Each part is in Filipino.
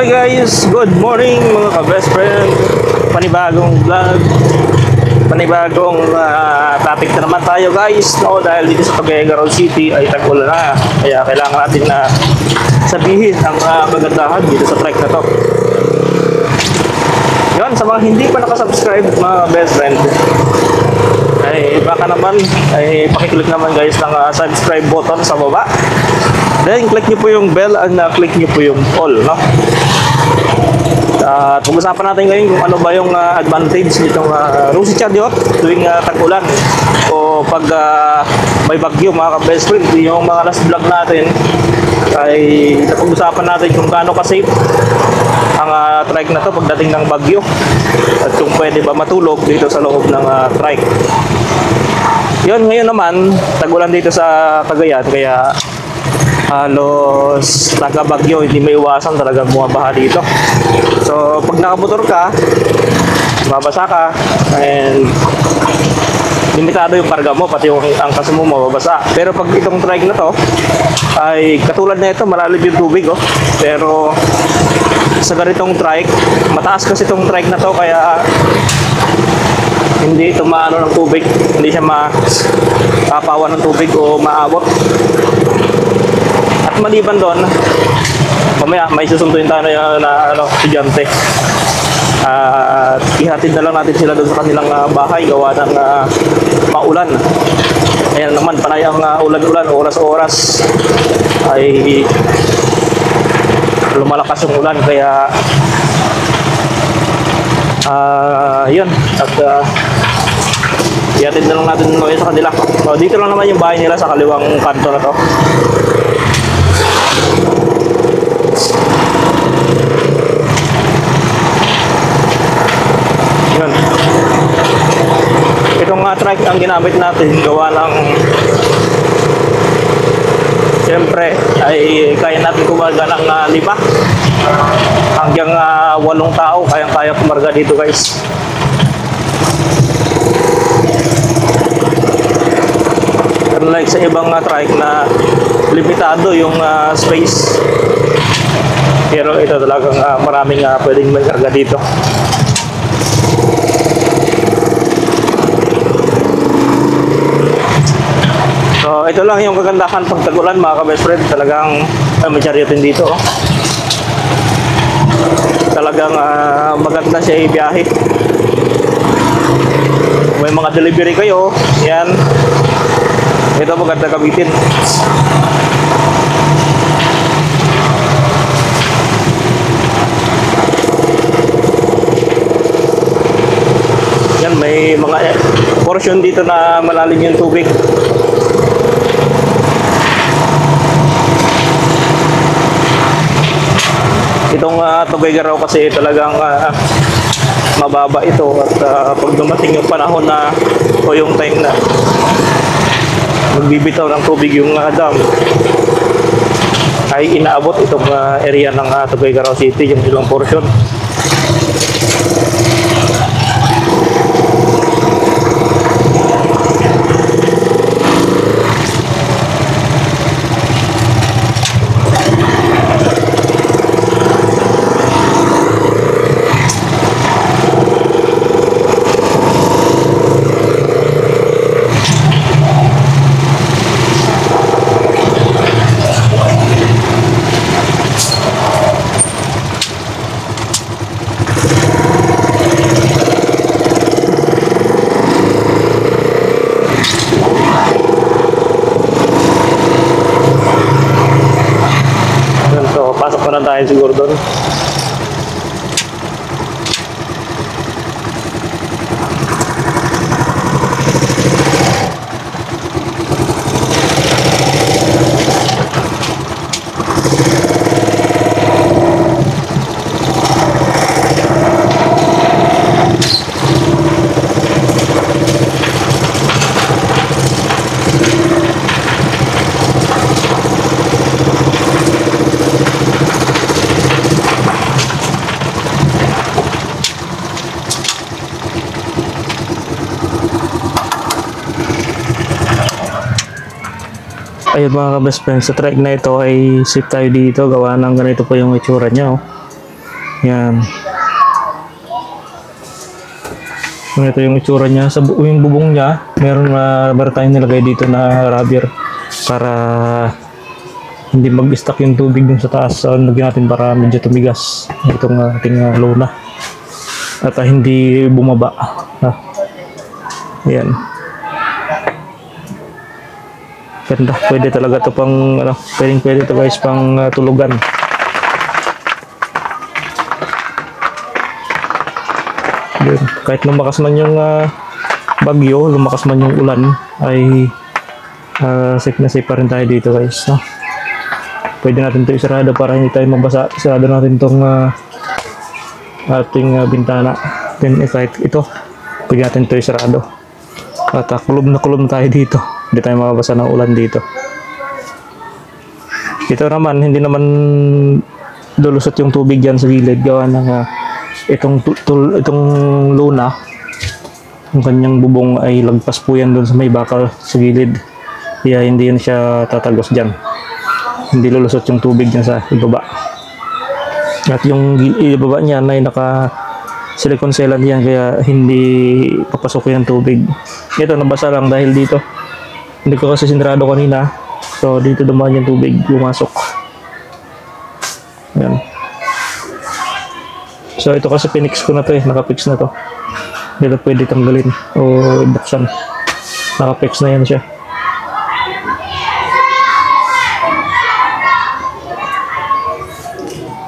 Okay guys, good morning mga ka-best friend. Panibagong vlog, panibagong topic na naman tayo guys, no? Dahil dito sa Tuguegarao City ay tag-ulan na. Kaya kailangan natin na sabihin ang kagandahan dito sa trek na to. Yun, sa mga hindi pa nakasubscribe mga best friend, ay baka naman ay pakiclick naman guys ng subscribe button sa baba. Then click nyo po yung bell and click nyo po yung all, no? At pag-usapan natin ngayon kung ano ba yung advantage nitong Rosie Chariot tuwing tag-ulan o pag may bagyo mga ka-best friend. Yung mga last vlog natin ay napag-usapan natin kung gaano ka-safe ang trike na to pagdating ng bagyo at kung pwede ba matulog dito sa loob ng trike. Yun, ngayon naman tag-ulan dito sa Cagayan, kaya halos taga-bagyo, hindi may iwasan talaga bumabaha dito. So pag nakamotor ka, mabasa ka, and limitado yung karga mo, pati yung angkas mo mababasa. Pero pag itong trike na to ay katulad na ito, malalim yung tubig, oh. Pero sa ganitong trike, mataas kasi itong trike na to, kaya hindi ito maano ng tubig, hindi siya mapapawan ng tubig o maabot. At maliban doon, mamaya may susunduin tayo na estudyante. At ihatid na lang natin sila doon sa kanilang bahay gawa ng maulan. Ayan naman, panay ang ulan-ulan, oras-oras ay lumalakas yung ulan, kaya yun, at ihatid na lang natin sa kanila. So, dito lang naman yung bahay nila sa kaliwang kanto na to. Yun. Itong trike ang ginamit natin gawa ng siyempre ay kaya natin kumarga ng 5 hanggang 8 tao, kaya kumarga dito guys. Unlike sa ibang trike na limitado yung space, pero ito talagang maraming pwedeng magkarga dito. So ito lang yung kagandahan pag tag-ulan mga ka-best friend. Talagang may chariotin dito, oh. Talagang maganda siya ibiyahe. May mga delivery kayo, yan, ito maganda gamitin. Yan, may mga portion dito na malalim yung tubig. Itong Tuguegarao kasi talagang mababa ito, at pag dumating yung panahon na o yung time na magbibitaw ng tubig yung dam, ay inaabot itong area ng Tuguegarao City, yung ilang portion. Pasok na tayo siguro doon. Ayun mga ka-best friends, sa trek na ito ay safe tayo dito gawa ng ganito po yung itsura niya, oh. Yan. Ito yung itsura niya. Sa yung bubong niya, meron tayong nilagay dito na rubber para hindi mag-stuck yung tubig dun sa taas. So, lagyan natin para medyo tumigas itong ating lona. At hindi bumaba. Ayan. Ganda. Pwede talaga ito pang, pwede ito guys pang tulugan. Yun. Kahit lumakas man yung bagyo, lumakas man yung ulan, ay safe na safe pa rin tayo dito guys, no? Pwede natin ito isarado para hindi tayo mabasa. Isarado natin itong ating bintana. Then kahit ito, pwede natin ito isarado. At kulob na tayo dito. Hindi tayo mababasa ng ulan dito. Ito naman, hindi naman lulusot yung tubig dyan sa gilid. Gawa ng itong luna, yung kanyang bubong ay lagpas po yan doon sa may bakal sa gilid. Kaya hindi yan siya tatagos dyan. Hindi lulusot yung tubig niya sa ibaba. At yung ibaba niya ay naka silicone sealant yan, kaya hindi papasok yung tubig. Ito nabasa lang dahil dito. Hindi ko kasi sinarado kanina. So dito dumaan yung tubig, pumasok. Ayan. So ito kasi pinix ko na to nakapix na to. Dito pwede tanggalin o buksan. Nakapix na yan siya.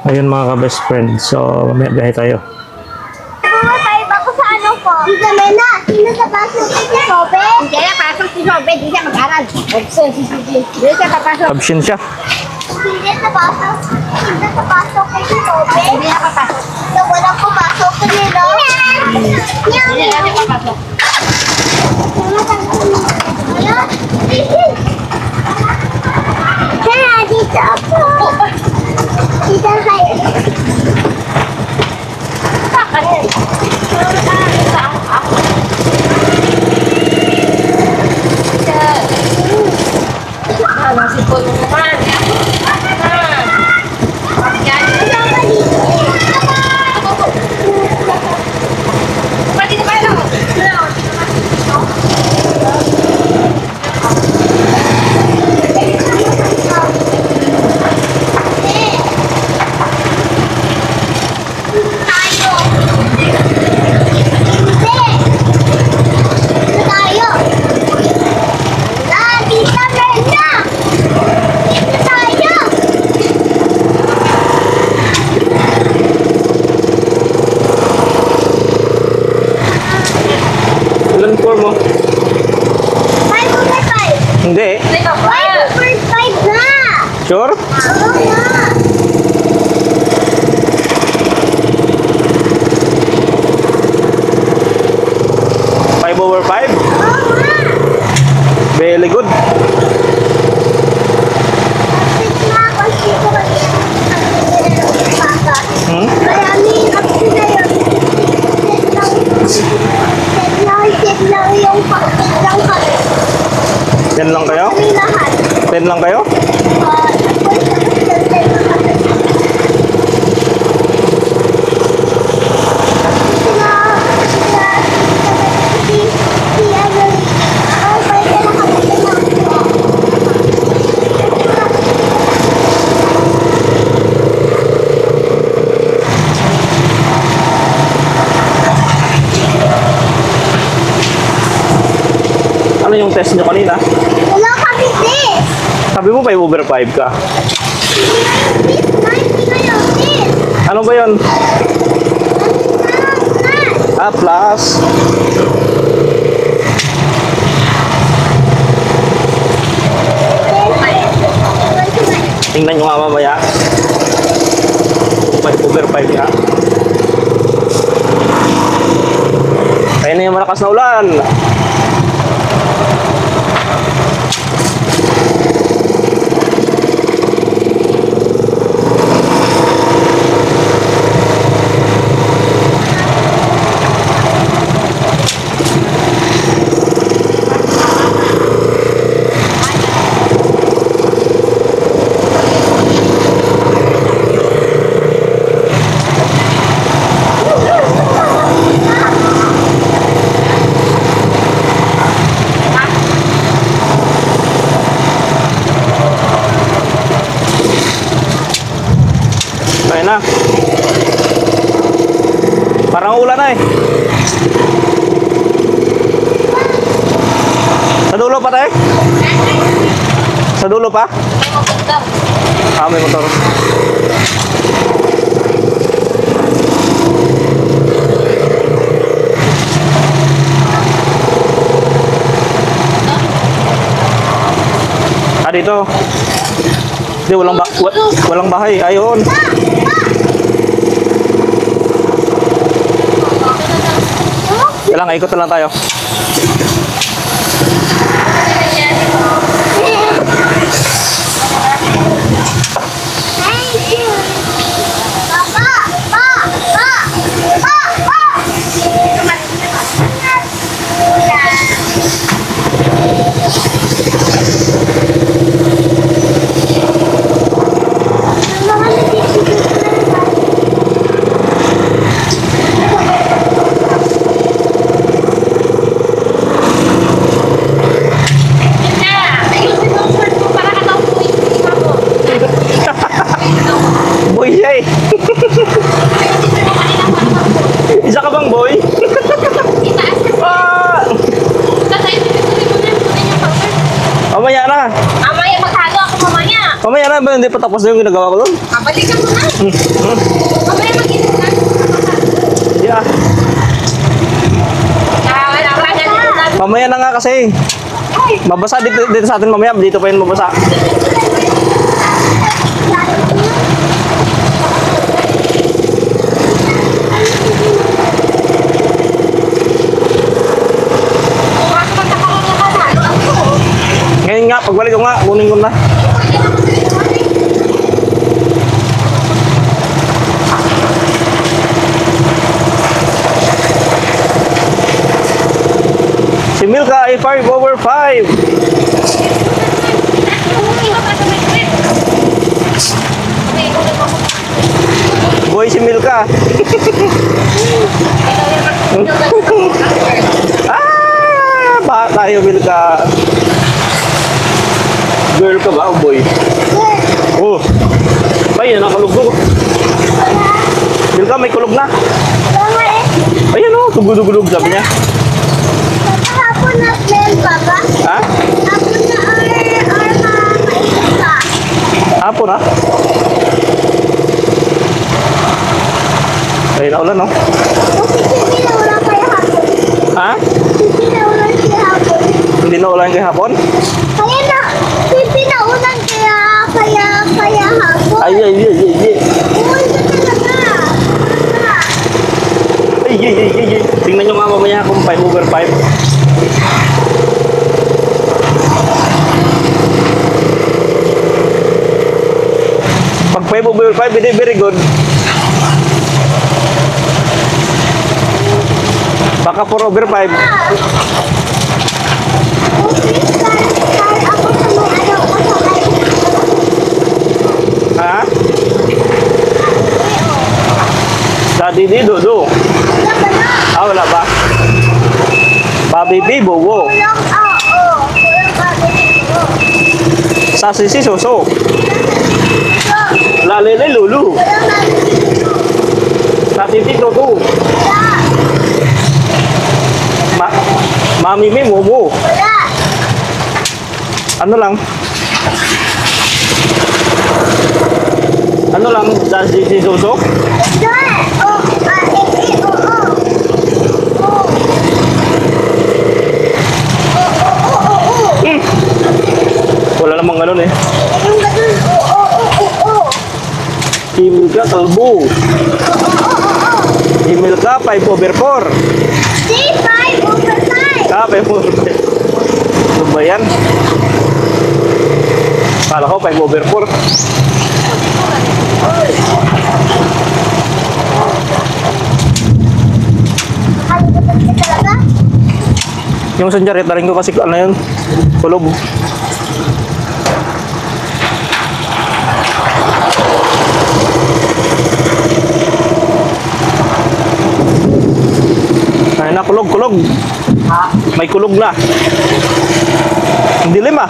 Ayun mga ka-best friend. So mamaya biyahe tayo. Tayo ako sa ano po? Tita Mena, sino sa pasok si Sobe? Hindi na pasok si Sobe, di siya mag-aral. Di siya papasok. Absent siya. Hindi sa pasok. Hindi sa pasok si Sobe. Hindi na papasok. So walang pumasok ka nila. Hindi na papasok. Ayun. Kaya dito ako. Dito kayo. Bakit? Nasipon mo naman. Pwede na kayo. Ilan floor mo? 5/5. Hindi. 5/5 na. Sure? Oo na. Five over 5? Oo na. Very good. Six na kasi ko kasi Hmm? maraming option na yun. Set lang yung pag-set lang kami. 10 lang kayo? Kami lahat. 10 lang kayo? Ano yung test nyo kanina? Wala kami this. Sabi mo 5 over 5 ka. This 90 ngayon this. Ano ba yun? Plus. Tingnan nyo nga mamaya. 5 over 5 nga. Kaya na yung malakas na ulan. Nauulan na eh. Sa dulo pa tayo? Sa dulo pa? May maganda. Ah, may motor. Ah, dito. Hindi, walang bahay. Ayun. Kailangan ikot na lang tayo. Thank you. Papa, pa, pa, pa, pa. Boy siya eh. Isa ka bang boy? Ah! Mamaya na. Mamaya maghalo ako mamaya. Mamaya na ba hindi pa tapos na yung ginagawa ko doon? Kabalikan mo na. Mamaya mag-init na. Yeah. Wala ka na. Mamaya na nga kasi. Mabasa dito sa atin mamaya. Dito pa yun mabasa. Ngayon nga, pagbalik ko nga, kunin ko na. Si Milka ay 5/5. Boy si Milka. Ah, baka tayo Milka. Girl ka ba o boy? Oh. Ay, yan ang kalugog. Milka, may kulog na. Ayan o, tugudugudug sabi niya. Hapon na plan, Papa. Ha? Hapon na maisip ka. Hapon ha? Ay, naulan no? Kasi hindi na wala kaya hapon. Ha? Hindi na wala kaya hapon. Hindi naulan kay hapon? Kaya na, hindi na ulan kaya hapon. Ay, ay, ay, ay, ay. Uy, na talaga. Ay, ay, ay, ay, ay. Tingnan nyo nga mamaya kung 5/5. Pag 5/5, hindi very good. Baka 4/5. Ako sa may ano ko sa may Ha? Daddy di Dodo. wala ba na? Ah, wala ba? Babi B, Bobo. Kulang kulang dito. Sasi si Soso. Lalele Lulu. Kulang namin dito. Sasi si Toto. Wala. Mami Mi Momo. Wala. Ano lang? Ano lang? Sasi si Soso? Wala namang ganun eh. Email ka, kalbo. Email ka, 5/4. Ah, 5/5. Ano ba yan? Kala ko 5/4. Yung sanjareta rin ko kasi ano yun, kulob. Ay na, kulog. May kulog na. Ang dilim ah.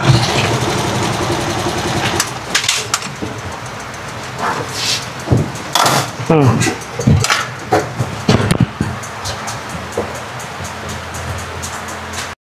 Hmm.